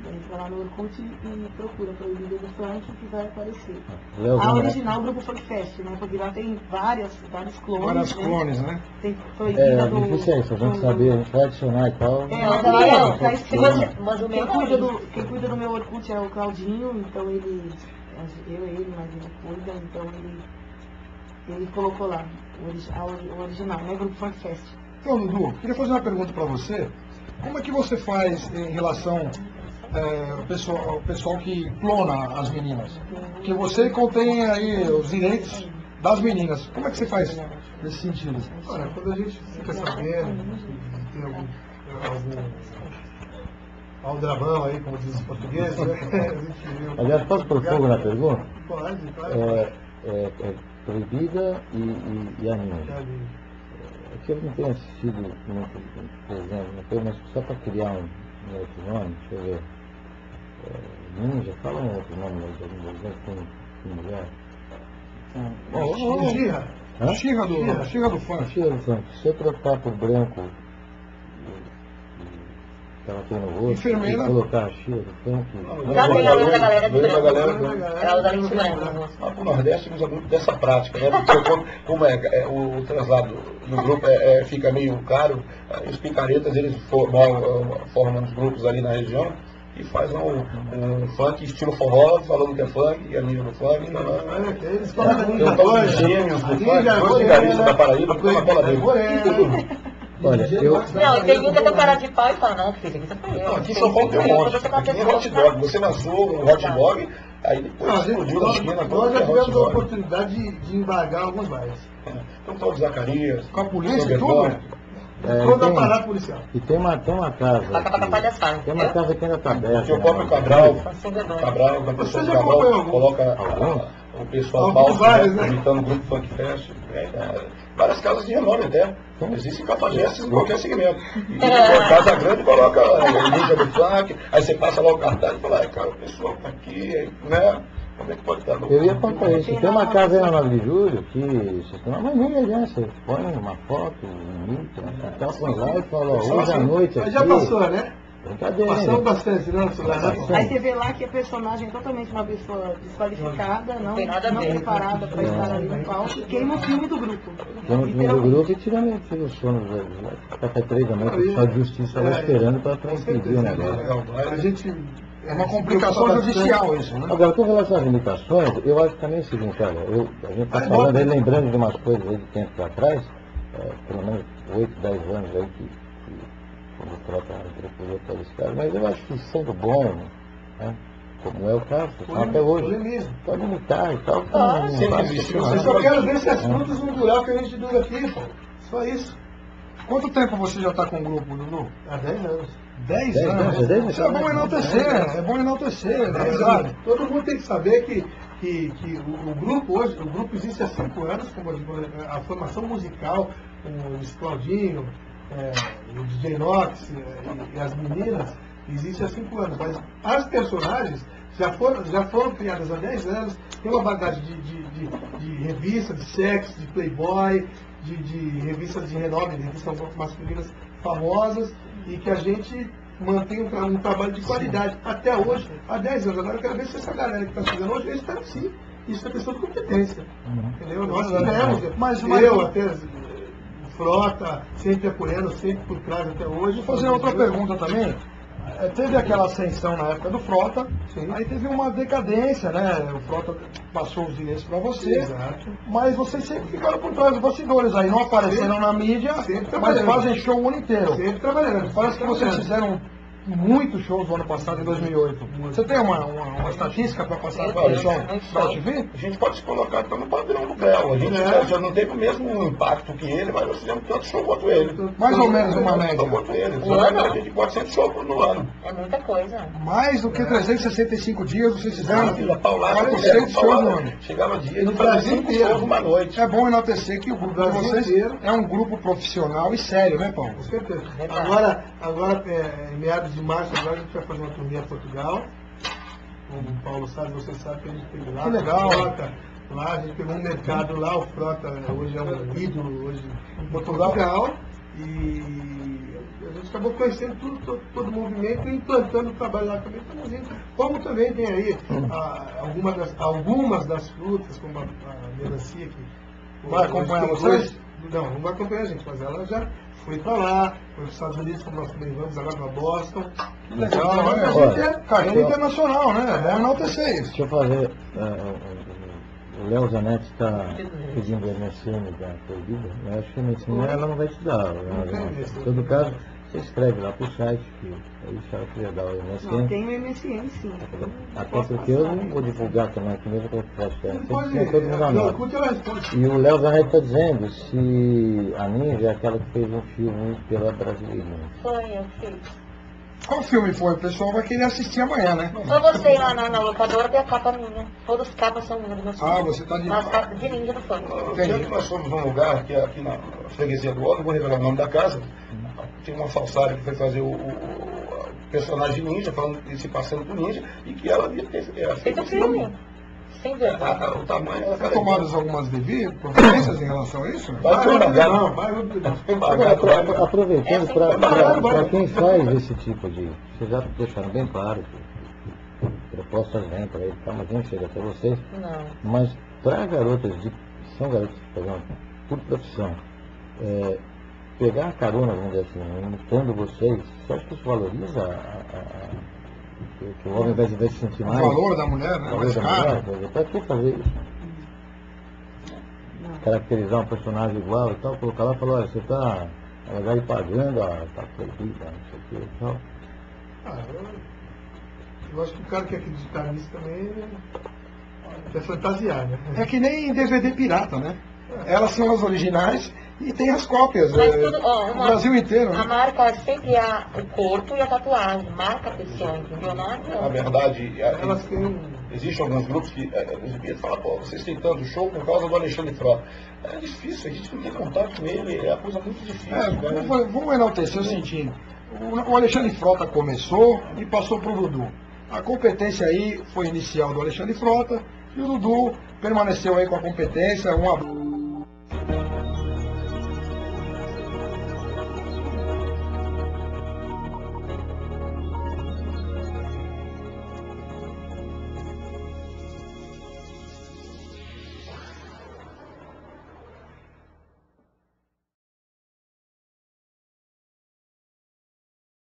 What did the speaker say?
Entra lá no Orkut e procura Proibida do Funk que vai aparecer. Léo, A original Grupo Funk Fest, né? Porque lá tem vários clones. Várias clones, né? Tem Proibida do... difícil é isso, a gente saber, a gente vai adicionar e tal. Tá escrito. Mas o meu Quem cuida do meu Orkut é o Claudinho, então ele... mas ele cuida, então ele colocou lá o original, né? Grupo Funk Fest. Então, Dudu, queria fazer uma pergunta para você. Como é que você faz em relação ao pessoal que clona as meninas? Que você contém aí os direitos das meninas. Como é que você faz nesse sentido? Olha, quando a gente fica sabendo que tem algum aldrabão aí, como dizem os portugueses, né? Aliás, posso pôr fogo na pergunta? Pode, claro. É Proibida e Anime. É que eu não tenho assistido muito desenho, mas só para criar um outro nome, deixa eu ver. Ninja, fala um outro nome de algum desenho com mulher. Xirra do funk. Xirra do funk. Se eu trocar por branco que ela tem no rosto, Enfermeira. e colocar a xirra do funk... Já tem a da galera de Da galera branco. do... Ela usa lente branca. Lá pro Nordeste usa muito dessa prática, né? Porque como o translado no grupo fica meio caro, os picaretas eles formam uns grupos ali na região e fazem um funk estilo forró, falando que é funk, e a nível do funk. Eles falam da Tem um tal de gêmeos do funk, dois vigaristas da Paraíba, que estão na bola dele. Olha, eu... Não, tem um que tem cara de pau e fala, não, filho, isso foi eu. Aqui em São Paulo tem um monte. Aqui tem hot dog. Você lançou um hot dog, aí depois explodiu na esquina. Nós já tivemos a oportunidade de embargar alguns bairros. Tem um tal de Zacarias. Com a polícia e tudo? Toda a parada policial. E tem uma casa. Vai acabar com a palhaçada. Tem uma casa que ainda está aberta. Porque o próprio Cabral, da pessoa Você do já Cabral, acompanhou algum? coloca o pessoal Alguns falso, vários, né? imitando o grupo Funk Fest. Várias casas de renome até. Existem cafajestes em qualquer segmento. E Casa Grande coloca Ninja do Funk, aí você passa lá o cartaz e fala, cara, o pessoal tá aqui, aí, né? Como é que pode estar? Eu ia contar isso. Tem uma casa aí na 9 de julho que você tem uma mania, né? Você põe uma foto, imita, então põe lá e fala, ó, hoje à noite aqui... Mas já passou, né? Brincadeira. Passou bastante, não? Aí você vê lá que a personagem é totalmente uma pessoa desqualificada, não preparada para estar ali no palco, e queima o filme do grupo. Tem um filme do grupo e tira o sono, até 3 da manhã, o pessoal de justiça lá esperando para transferir o negócio. A gente... É uma complicação judicial isso, né? Agora, com relação às limitações, eu acho também o seguinte, olha, a gente está falando aí, lembrando de umas coisas aí de tempo para trás, pelo menos 8, 10 anos aí que quando o Frota procurou para esse cara, mas eu acho que sendo bom, né, como é o caso, até hoje, pode limitar e tal. Sempre existiu. Eu só quero ver se as frutas não durar o que a gente dura aqui, pô. Só isso. Quanto tempo você já está com o grupo, Dudu? Há 10 anos. 10 anos? Isso é bom enaltecer, né? Exato. Todo mundo tem que saber que o grupo hoje, o grupo existe há 5 anos, como a formação musical, o Claudinho, o DJ Nox e as meninas, existe há 5 anos. Mas as personagens já foram criadas há 10 anos, tem uma bagagem de revista, de sexo, de playboy, de revistas de renome, de revistas masculinas famosas, e que a gente mantém um trabalho de qualidade até hoje, há 10 anos. Agora eu quero ver se essa galera que está chegando hoje, eles estão sim. Isso é questão de competência. Entendeu? Nós tivemos, mas até Frota, sempre apoiando, sempre por trás até hoje. Vou fazer outra pergunta também. Teve aquela ascensão na época do Frota, aí teve uma decadência, né? O Frota passou os direitos para você, mas vocês sempre ficaram por trás dos bastidores aí, não apareceram na mídia, mas fazem show o ano inteiro. Sempre trabalhando. Parece que vocês fizeram muitos shows no ano passado, em 2008. Você tem uma estatística para passar para o pessoal da TV? A gente pode se colocar então, no padrão do Bel. A gente já não teve o mesmo impacto que ele, mas nós fizemos tanto show quanto ele. Mais ou menos uma média. Quanto ele. Um ano? A gente de 400 shows no ano. É muita coisa. Mais do que 365 dias vocês fizeram A paulada, 400 shows no ano. chegava dia No de fazer Brasil 5 inteiro. shows uma noite. É bom enaltecer que o grupo de Brasil vocês inteiro. é um grupo profissional e sério, né, Paulo? Com certeza. Verdade. Agora em meados de março, agora a gente vai fazer uma turnê a Portugal. Como o Paulo sabe, você sabe que a gente teve lá. Que legal. o Frota, lá a gente pegou um mercado lá, o Frota hoje é um ídolo hoje em Portugal. E a gente acabou conhecendo todo o movimento e implantando o trabalho lá também. Estamos indo. Como também tem aí algumas das frutas, como a melancia que Vai acompanhar tem vocês? Não vai acompanhar a gente, mas ela já foi para lá, foi para os Estados Unidos, como nós também vamos agora para Boston. Legal, Então, né? a gente é Carreira internacional, né? É bom enaltecer isso. Deixa eu fazer. O Léo Zanetti está pedindo MSN da Proibida. Eu acho que a MSN ela não vai te dar. Em todo caso, você escreve lá pro site, que aí se ela quiser dar o Não, MSN. tem o MSN sim. Até porque eu não vou divulgar também aqui mesmo que eu faço. Depois, Tem todo mundo anota. Orkut, ela responde. E o Léo Zanetti está dizendo se a Ninja é aquela que fez um filme pela Brasileirinha. Foi, eu fiz. Qual filme foi? O pessoal vai querer assistir amanhã, né? Só você ir lá na locadora tem a capa minha. Todas as capas são minhas do meu filho. Ah, você tá de... As capas de ninja do fã. No dia que nós fomos num lugar, que é aqui na freguesia do Óleo, não vou revelar o nome da casa, tem uma falsária que foi fazer o personagem ninja, falando e se passando por ninja, e que ela havia Fez feito o filme. Sem verdade. o tamanho ela Foram tomadas algumas devidas providências em relação a isso? Vai ser embargado. Não, vai não. Agora, aproveitando É, para quem faz esse tipo de. Vocês já deixaram bem claro que propostas vêm para ele, tá? Mas nem chega até vocês. Não. Mas para garotas que são garotas que pegam por profissão, pegar a carona, vamos dizer assim, imitando vocês, você acha que isso valoriza que o homem vai se sentir O mais? valor da mulher, né? valor Mais da caro. mulher? Para que fazer isso? Caracterizar um personagem igual e tal, colocar lá e falar, olha, você está, na verdade, pagando, está proibida, não sei o que e tal. Eu acho que o cara que acreditar nisso também é fantasiar, né? É que nem DVD pirata, né? Elas são as originais e tem as cópias. Mas tudo, ó, no Brasil inteiro, a né? marca sempre há o corpo e a tatuagem. Marca a pessoa, entendeu? Não é Na verdade, Elas têm existem alguns grupos que eles falam, pô, vocês têm tanto show por causa do Alexandre Frota. É difícil, a gente não tem contato com ele, é uma coisa muito difícil. Vamos enaltecer o seguinte, o Alexandre Frota começou e passou para o Dudu. A competência aí foi inicial do Alexandre Frota e o Dudu permaneceu aí com a competência,